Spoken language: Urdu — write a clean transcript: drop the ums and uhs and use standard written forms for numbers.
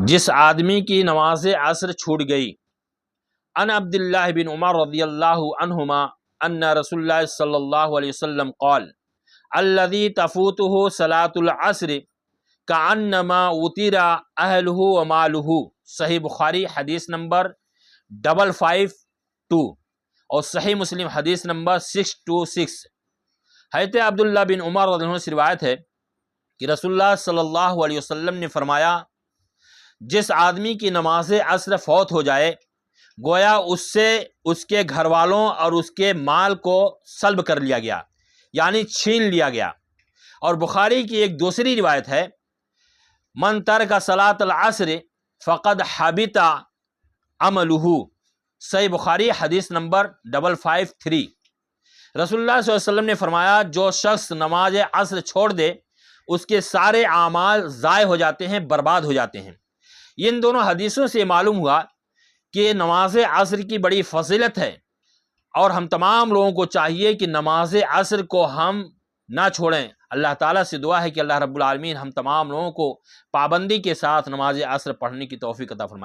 جس آدمی کی نماز عصر چھوٹ گئی، ان عبداللہ بن عمر رضی اللہ عنہما ان رسول اللہ صلی اللہ علیہ وسلم قال الذی تفوتہ صلاۃ العصر کانما وطر اہلہ ومالہ، صحیح بخاری حدیث نمبر 552 اور صحیح مسلم حدیث نمبر 626۔ حضرت عبداللہ بن عمر رضی اللہ عنہ سے روایت ہے کہ رسول اللہ صلی اللہ علیہ وسلم نے فرمایا، جس آدمی کی نماز عصر فوت ہو جائے گویا اس سے اس کے گھر والوں اور اس کے مال کو سلب کر لیا گیا، یعنی چھین لیا گیا۔ اور بخاری کی ایک دوسری روایت ہے، من ترک صلاۃ العصر فقد حبط عملہ، صحیح بخاری حدیث نمبر 553۔ رسول اللہ صلی اللہ علیہ وسلم نے فرمایا، جو شخص نماز عصر چھوڑ دے اس کے سارے اعمال ضائع ہو جاتے ہیں، برباد ہو جاتے ہیں۔ ان دونوں حدیثوں سے معلوم ہوا کہ نماز عصر کی بڑی فضیلت ہے، اور ہم تمام لوگوں کو چاہیے کہ نماز عصر کو ہم نہ چھوڑیں۔ اللہ تعالیٰ سے دعا ہے کہ اللہ رب العالمین ہم تمام لوگوں کو پابندی کے ساتھ نماز عصر پڑھنے کی توفیق عطا فرمائے۔